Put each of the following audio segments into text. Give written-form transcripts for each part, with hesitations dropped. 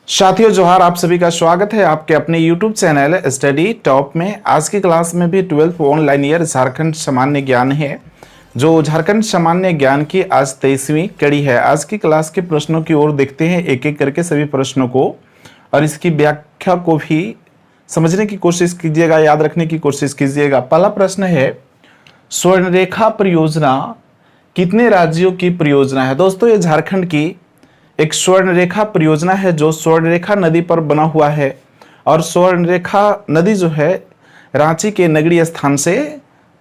साथियों जोहार, आप सभी का स्वागत है आपके अपने YouTube चैनल स्टडी टॉप में। आज की क्लास में भी 12th ऑनलाइन ईयर झारखंड सामान्य ज्ञान है, जो झारखंड सामान्य ज्ञान की आज 23वीं कड़ी है। आज की क्लास के प्रश्नों की ओर देखते हैं एक एक करके सभी प्रश्नों को, और इसकी व्याख्या को भी समझने की कोशिश कीजिएगा, याद रखने की कोशिश कीजिएगा। पहला प्रश्न है, स्वर्णरेखा परियोजना कितने राज्यों की परियोजना है? दोस्तों, ये झारखंड की एक स्वर्णरेखा परियोजना है जो स्वर्णरेखा नदी पर बना हुआ है, और स्वर्णरेखा नदी जो है रांची के नगरीय स्थान से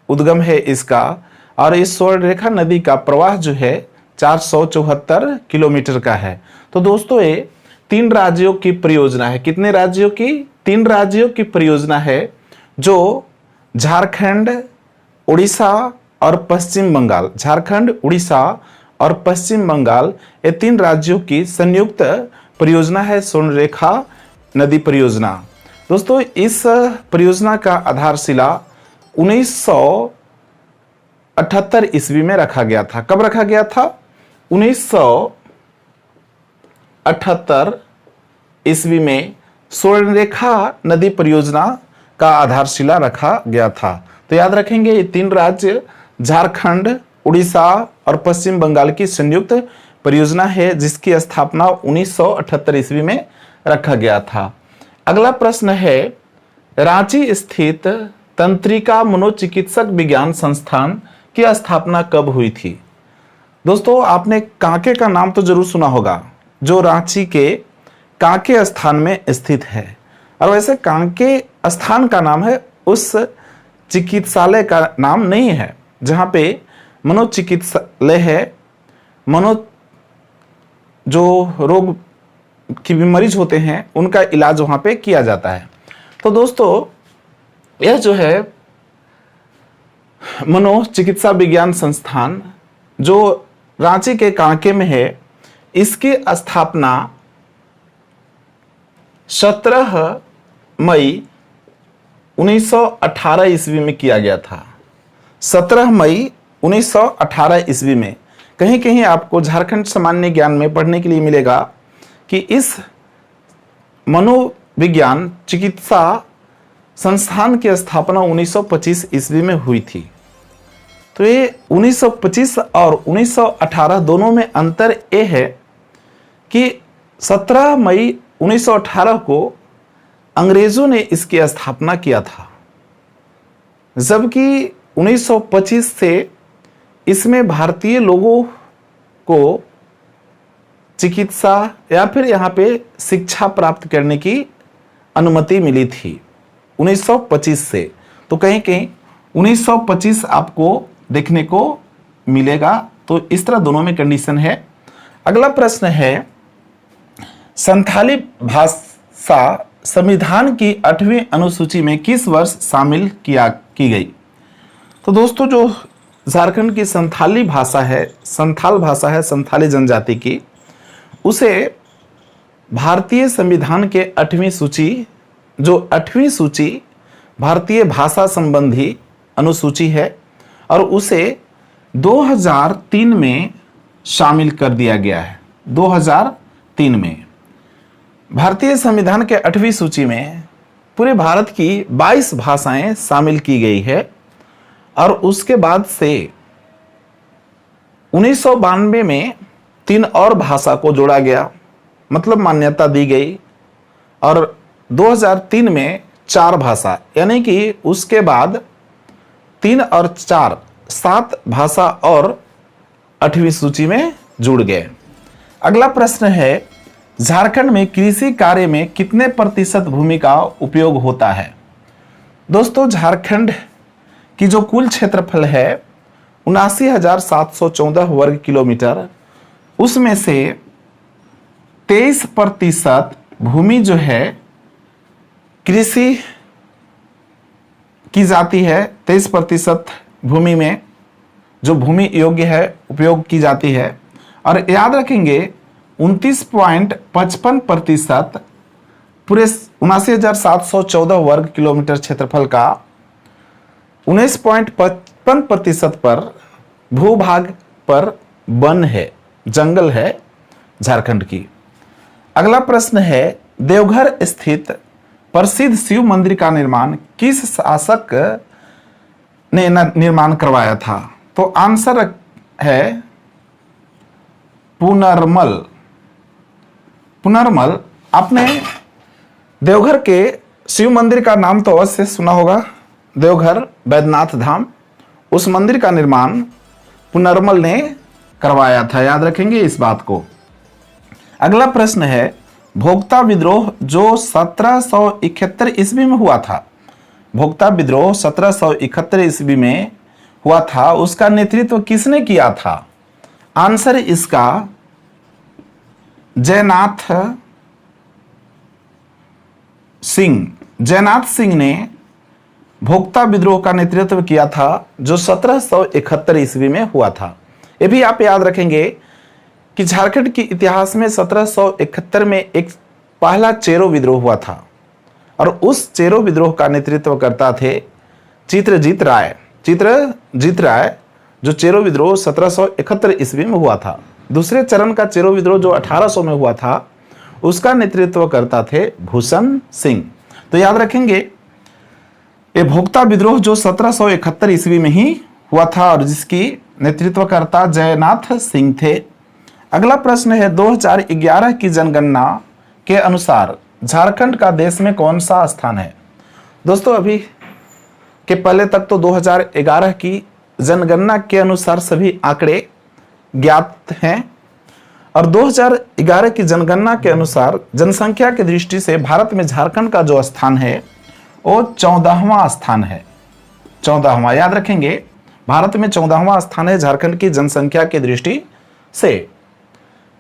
उद्गम है इसका, और इस स्वर्णरेखा नदी का प्रवाह जो है 474 किलोमीटर का है। तो दोस्तों, ये 3 राज्यों की परियोजना है। कितने राज्यों की? 3 राज्यों की परियोजना है, जो झारखंड, उड़ीसा और पश्चिम बंगाल। झारखंड, उड़ीसा और पश्चिम बंगाल, ये 3 राज्यों की संयुक्त परियोजना है स्वर्णरेखा नदी परियोजना। दोस्तों, इस परियोजना का आधारशिला 1978 ईस्वी में रखा गया था। कब रखा गया था? 1978 ईस्वी में स्वर्णरेखा नदी परियोजना का आधारशिला रखा गया था। तो याद रखेंगे, ये 3 राज्य झारखंड, उड़ीसा और पश्चिम बंगाल की संयुक्त परियोजना है, जिसकी स्थापना 1978 ईस्वी में रखा गया था। अगला प्रश्न है, रांची स्थित तंत्रिका मनोचिकित्सक विज्ञान संस्थान की स्थापना कब हुई थी? दोस्तों, आपने कांके का नाम तो जरूर सुना होगा, जो रांची के कांके स्थान में स्थित है। और वैसे कांके स्थान का नाम है, उस चिकित्सालय का नाम नहीं है जहां पे मनोचिकित्सालय है। जो रोग की मरीज होते हैं उनका इलाज वहां पे किया जाता है। तो दोस्तों, यह जो है मनोचिकित्सा विज्ञान संस्थान जो रांची के कांके में है, इसकी स्थापना 17 मई 1918 ईस्वी में किया गया था। 17 मई 1918 ईस्वी में। कहीं कहीं आपको झारखंड सामान्य ज्ञान में पढ़ने के लिए मिलेगा कि इस मनोविज्ञान चिकित्सा संस्थान की स्थापना 1925 ईस्वी में हुई थी। तो ये 1925 और 1918 दोनों में अंतर ये है कि 17 मई 1918 को अंग्रेजों ने इसकी स्थापना किया था, जबकि 1925 से इसमें भारतीय लोगों को चिकित्सा या फिर यहाँ पे शिक्षा प्राप्त करने की अनुमति मिली थी 1925 से। तो कहीं कहीं 1925 आपको देखने को मिलेगा। तो इस तरह दोनों में कंडीशन है। अगला प्रश्न है, संथाली भाषा संविधान की 8वीं अनुसूची में किस वर्ष शामिल की गई? तो दोस्तों, जो झारखंड की संथाली भाषा है, संथाली जनजाति की, उसे भारतीय संविधान के 8वीं सूची, जो 8वीं सूची भारतीय भाषा संबंधी अनुसूची है, और उसे 2003 में शामिल कर दिया गया है। 2003 में भारतीय संविधान के 8वीं सूची में पूरे भारत की 22 भाषाएं शामिल की गई है, और उसके बाद से 1992 में 3 और भाषा को जोड़ा गया, मतलब मान्यता दी गई, और 2003 में 4 भाषा, यानी कि उसके बाद 3 और 4 7 भाषा और 8वीं सूची में जुड़ गए। अगला प्रश्न है, झारखंड में कृषि कार्य में कितने प्रतिशत भूमि का उपयोग होता है? दोस्तों, झारखंड की जो कुल क्षेत्रफल है 79,714 वर्ग किलोमीटर, उसमें से 23% भूमि जो है कृषि की जाती है। 23% भूमि में जो भूमि योग्य है उपयोग की जाती है। और याद रखेंगे, 29.55% पूरे 79,714 वर्ग किलोमीटर क्षेत्रफल का 19.55% पर भूभाग पर वन है, जंगल है झारखंड की। अगला प्रश्न है, देवघर स्थित प्रसिद्ध शिव मंदिर का निर्माण किस शासक ने निर्माण करवाया था? तो आंसर है पुनर्मल। पुनर्मल। आपने देवघर के शिव मंदिर का नाम तो अवश्य सुना होगा, देवघर बैद्यनाथ धाम। उस मंदिर का निर्माण पुनर्मल ने करवाया था, याद रखेंगे इस बात को। अगला प्रश्न है, भोक्ता विद्रोह जो 1771 ईस्वी में हुआ था, भोक्ता विद्रोह 1771 ईस्वी में हुआ था, उसका नेतृत्व किसने किया था? आंसर इसका जयनाथ सिंह। जयनाथ सिंह ने भोक्ता विद्रोह का नेतृत्व किया था जो 1771 ईस्वी में हुआ था। ये भी आप याद रखेंगे कि झारखंड के इतिहास में 1771 में एक पहला चेरो विद्रोह हुआ था और उस चेरो विद्रोह का नेतृत्व करता थे चित्रजीत राय। चित्रजीत राय जो चेरो विद्रोह 1771 ईस्वी में हुआ था। दूसरे चरण का चेरो विद्रोह जो 1800 में हुआ था, उसका नेतृत्व करता थे भूषण सिंह। तो याद रखेंगे ये भोक्ता विद्रोह जो 1771 ईस्वी में ही हुआ था और जिसकी नेतृत्वकर्ता जयनाथ सिंह थे। अगला प्रश्न है, 2011 की जनगणना के अनुसार झारखंड का देश में कौन सा स्थान है? दोस्तों अभी के पहले तक तो 2011 की जनगणना के अनुसार सभी आंकड़े ज्ञात हैं और 2011 की जनगणना के अनुसार जनसंख्या की दृष्टि से भारत में झारखंड का जो स्थान है वो 14वां स्थान है। 14वां, याद रखेंगे भारत में 14वां स्थान है झारखंड की जनसंख्या की दृष्टि से।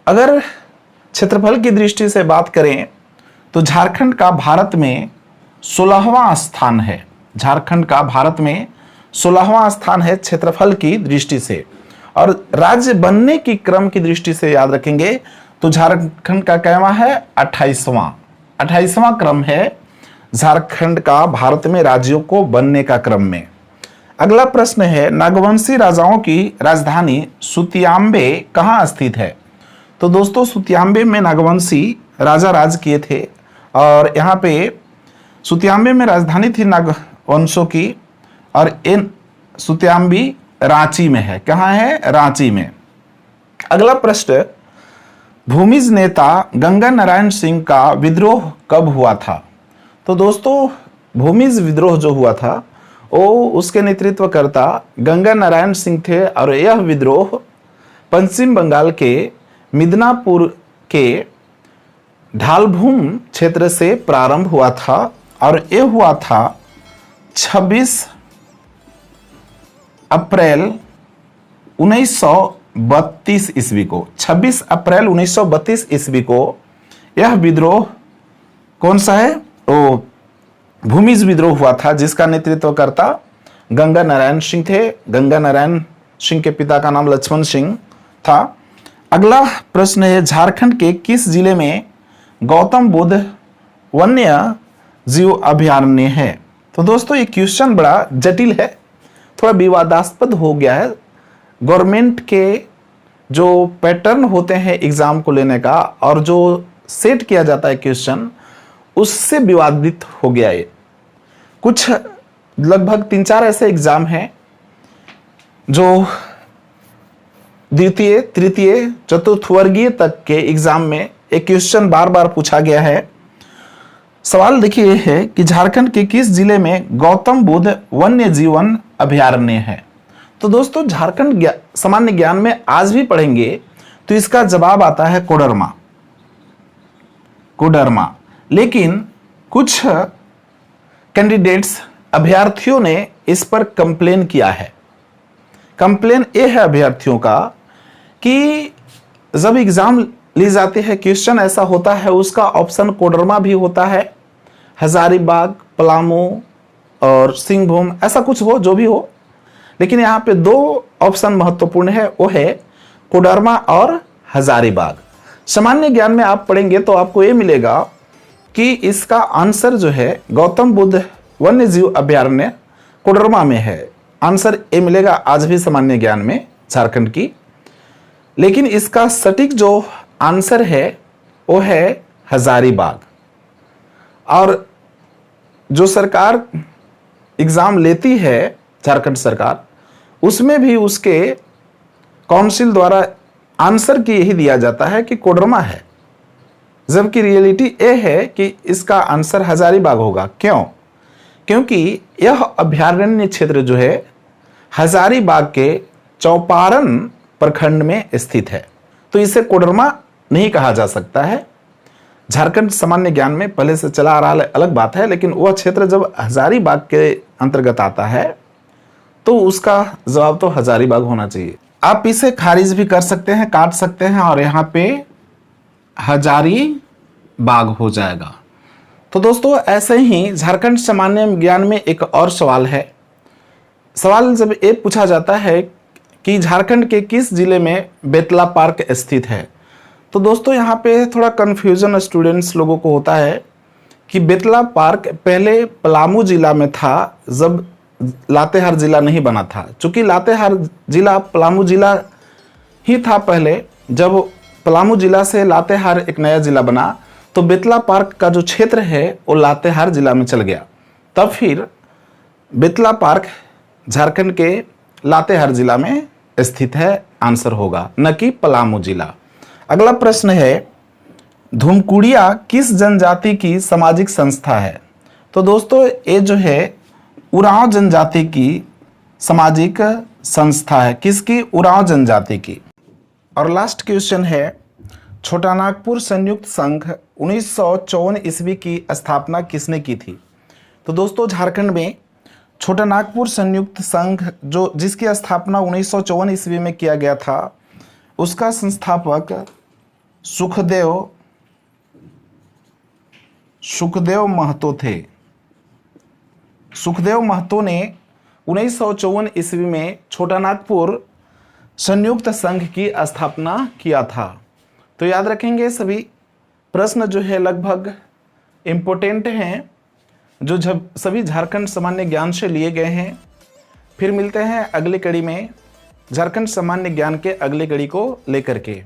अगर क्षेत्रफल की दृष्टि से बात करें तो झारखंड का भारत में 16वां स्थान है। झारखंड का भारत में 16वां स्थान है क्षेत्रफल की दृष्टि से। और राज्य बनने की क्रम की दृष्टि से याद रखेंगे तो झारखंड का कहवां है 28वां क्रम है झारखंड का भारत में राज्यों को बनने का क्रम में। अगला प्रश्न है, नागवंशी राजाओं की राजधानी सुतियाम्बे कहाँ स्थित है? तो दोस्तों सुतियाम्बे में नागवंशी राजा राज किए थे और यहाँ पे सुतियाम्बे में राजधानी थी नागवंशों की और इन सुतियाम्बी रांची में है। कहाँ है? रांची में। अगला प्रश्न, भूमिज नेता गंगा नारायण सिंह का विद्रोह कब हुआ था? तो दोस्तों भूमिज विद्रोह जो हुआ था वो उसके नेतृत्वकर्ता गंगा नारायण सिंह थे और यह विद्रोह पश्चिम बंगाल के मिदनापुर के ढालभूम क्षेत्र से प्रारंभ हुआ था और यह हुआ था 26 अप्रैल 1932 ईस्वी को। 26 अप्रैल 1932 ईस्वी को यह विद्रोह कौन सा है? वो भूमिज विद्रोह हुआ था जिसका नेतृत्वकर्ता गंगा नारायण सिंह थे। गंगा नारायण सिंह के पिता का नाम लक्ष्मण सिंह था। अगला प्रश्न है, झारखंड के किस जिले में गौतम बुद्ध वन्य जीव अभयारण्य है? तो दोस्तों ये क्वेश्चन बड़ा जटिल है, थोड़ा विवादास्पद हो गया है। गवर्नमेंट के जो पैटर्न होते हैं एग्जाम को लेने का और जो सेट किया जाता है क्वेश्चन, उससे विवादित हो गया है। कुछ लगभग 3-4 ऐसे एग्जाम हैं जो द्वितीय, तृतीय, चतुर्थ वर्गीय तक के एग्जाम में एक क्वेश्चन बार बार पूछा गया है। सवाल देखिए यह है कि झारखंड के किस जिले में गौतम बुद्ध वन्य जीवन अभयारण्य है? तो दोस्तों झारखंड सामान्य ज्ञान में आज भी पढ़ेंगे तो इसका जवाब आता है कोडरमा। कोडरमा। लेकिन कुछ कैंडिडेट्स अभ्यर्थियों ने इस पर कंप्लेन किया है। कंप्लेन ये है अभ्यर्थियों का कि जब एग्जाम ली जाती है क्वेश्चन ऐसा होता है, उसका ऑप्शन कोडरमा भी होता है, हजारीबाग, पलामू और सिंहभूम, ऐसा कुछ हो जो भी हो, लेकिन यहाँ पे 2 ऑप्शन महत्वपूर्ण है, वो है कोडरमा और हजारीबाग। सामान्य ज्ञान में आप पढ़ेंगे तो आपको ये मिलेगा कि इसका आंसर जो है गौतम बुद्ध वन्य जीव अभयारण्य कोडरमा में है। आंसर ये मिलेगा आज भी सामान्य ज्ञान में झारखंड की। लेकिन इसका सटीक जो आंसर है वो है हजारीबाग। और जो सरकार एग्जाम लेती है झारखंड सरकार, उसमें भी उसके काउंसिल द्वारा आंसर की यही दिया जाता है कि कोडरमा है, जबकि रियलिटी ये है कि इसका आंसर हजारीबाग होगा। क्यों? क्योंकि यह अभयारण्य क्षेत्र जो है हजारीबाग के चौपारण प्रखंड में स्थित है, तो इसे कोडरमा नहीं कहा जा सकता है। झारखंड सामान्य ज्ञान में पहले से चला आ रहा अलग बात है, लेकिन वह क्षेत्र जब हजारीबाग के अंतर्गत आता है तो उसका जवाब तो हजारीबाग होना चाहिए। आप इसे खारिज भी कर सकते हैं, काट सकते हैं, और यहाँ पे हजारीबाग हो जाएगा। तो दोस्तों ऐसे ही झारखंड सामान्य ज्ञान में एक और सवाल है। सवाल जब ये पूछा जाता है कि झारखंड के किस जिले में बेतला पार्क स्थित है, तो दोस्तों यहाँ पे थोड़ा कन्फ्यूजन स्टूडेंट्स लोगों को होता है कि बेतला पार्क पहले पलामू जिला में था, जब लातेहार जिला नहीं बना था। चूंकि लातेहार जिला पलामू जिला ही था पहले, जब पलामू जिला से लातेहार एक नया जिला बना तो बेतला पार्क का जो क्षेत्र है वो लातेहार जिला में चल गया। तब फिर बेतला पार्क झारखंड के लातेहार जिला में स्थित है, आंसर होगा, न कि पलामू जिला। अगला प्रश्न है, धूमकुड़िया किस जनजाति की सामाजिक संस्था है? तो दोस्तों ये जो है उरांव जनजाति की सामाजिक संस्था है। किसकी? उरांव जनजाति की। और लास्ट क्वेश्चन है, छोटा नागपुर संयुक्त संघ 1954 ईस्वी की स्थापना किसने की थी? तो दोस्तों झारखंड में छोटा नागपुर संयुक्त संघ जो जिसकी स्थापना 1954 ईस्वी में किया गया था, उसका संस्थापक सुखदेव महतो थे। सुखदेव महतो ने 1954 ईस्वी में छोटा नागपुर संयुक्त संघ की स्थापना किया था। तो याद रखेंगे, सभी प्रश्न जो है लगभग इम्पोर्टेंट हैं, जो सभी झारखंड सामान्य ज्ञान से लिए गए हैं। फिर मिलते हैं अगली कड़ी में झारखंड सामान्य ज्ञान के अगली कड़ी को लेकर के।